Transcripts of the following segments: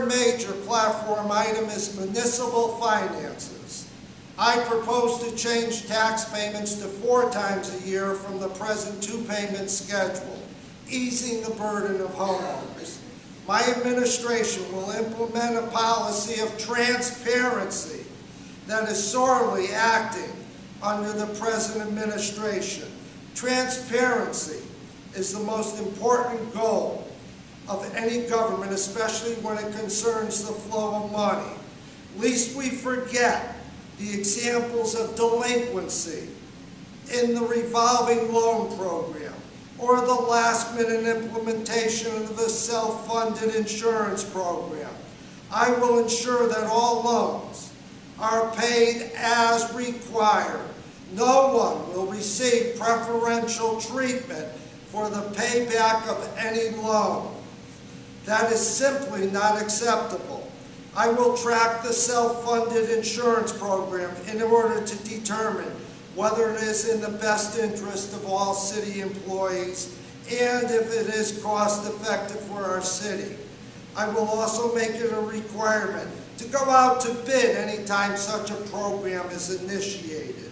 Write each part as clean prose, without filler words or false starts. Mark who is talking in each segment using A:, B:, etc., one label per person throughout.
A: third major platform item is municipal finances. I propose to change tax payments to 4 times a year from the present 2-payment schedule, easing the burden of homeowners. My administration will implement a policy of transparency that is sorely acting under the present administration. Transparency is the most important goal of any government, especially when it concerns the flow of money. Lest we forget the examples of delinquency in the revolving loan program or the last-minute implementation of the self-funded insurance program. I will ensure that all loans are paid as required. No one will receive preferential treatment for the payback of any loan. That is simply not acceptable. I will track the self-funded insurance program in order to determine whether it is in the best interest of all city employees and if it is cost-effective for our city. I will also make it a requirement to go out to bid anytime such a program is initiated.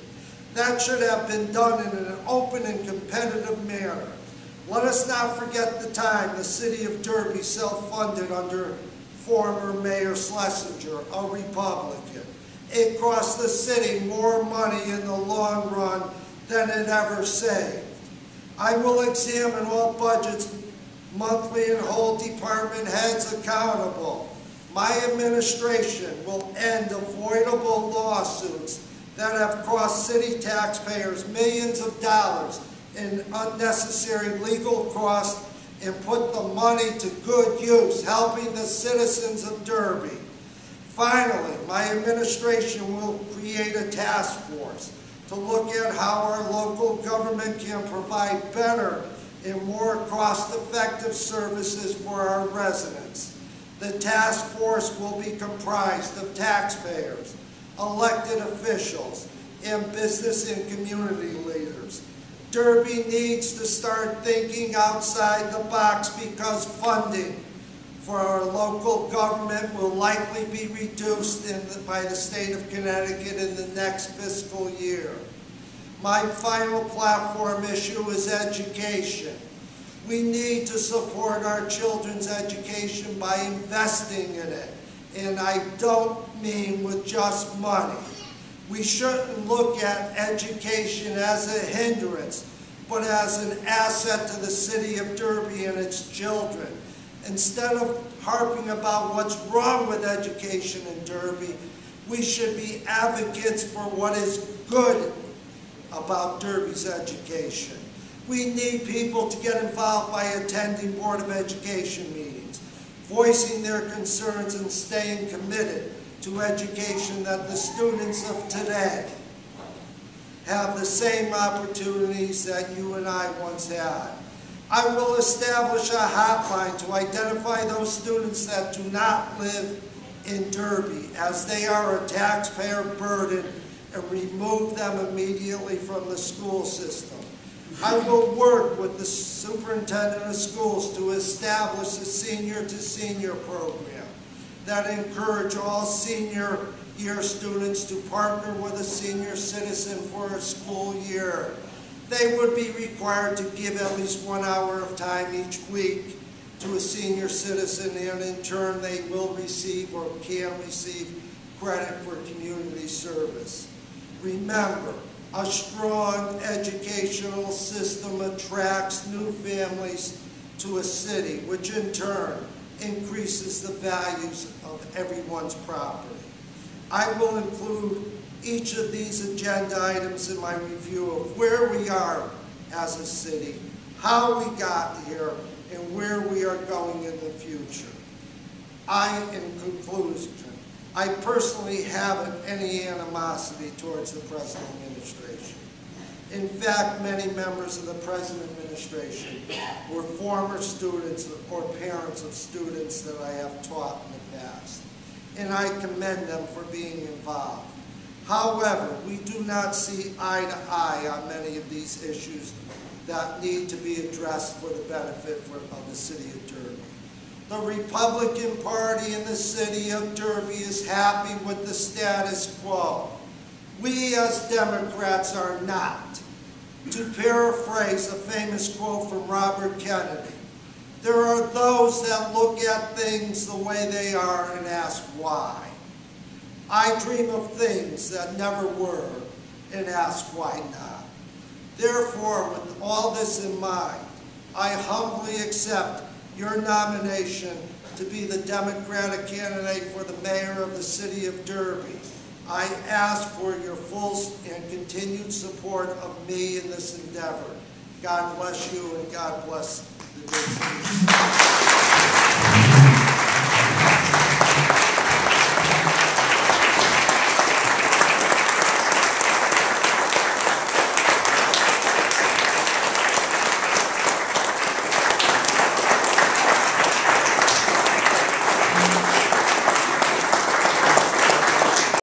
A: That should have been done in an open and competitive manner. Let us not forget the time the city of Derby self-funded under former Mayor Schlesinger, a Republican. It cost the city more money in the long run than it ever saved. I will examine all budgets monthly and hold department heads accountable. My administration will end avoidable lawsuits that have cost city taxpayers millions of dollars in unnecessary legal costs and put the money to good use, helping the citizens of Derby. Finally, my administration will create a task force to look at how our local government can provide better and more cost-effective services for our residents. The task force will be comprised of taxpayers, elected officials, and business and community leaders. Derby needs to start thinking outside the box because funding for our local government will likely be reduced by the state of Connecticut in the next fiscal year. My final platform issue is education. We need to support our children's education by investing in it, and I don't mean with just money. We shouldn't look at education as a hindrance, but as an asset to the city of Derby and its children. Instead of harping about what's wrong with education in Derby, we should be advocates for what is good about Derby's education. We need people to get involved by attending Board of Education meetings, voicing their concerns and staying committed to education, that the students of today have the same opportunities that you and I once had. I will establish a hotline to identify those students that do not live in Derby, as they are a taxpayer burden, and remove them immediately from the school system. I will work with the superintendent of schools to establish a senior-to-senior program that encourage all senior year students to partner with a senior citizen for a school year. They would be required to give at least 1 hour of time each week to a senior citizen, and in turn they will receive or can receive credit for community service. Remember, a strong educational system attracts new families to a city, which in turn increases the values of everyone's property. I will include each of these agenda items in my review of where we are as a city, how we got here, and where we are going in the future. In conclusion, I personally haven't any animosity towards the present administration. In fact, many members of the present administration were former students or parents of students that I have taught in the past, and I commend them for being involved. However, we do not see eye to eye on many of these issues that need to be addressed for the benefit of the city of Derby. The Republican Party in the city of Derby is happy with the status quo. We as Democrats are not. To paraphrase a famous quote from Robert Kennedy, there are those that look at things the way they are and ask why. I dream of things that never were and ask why not. Therefore, with all this in mind, I humbly accept your nomination to be the Democratic candidate for the mayor of the city of Derby. I ask for your full and continued support of me in this endeavor. God bless you and God bless the good city.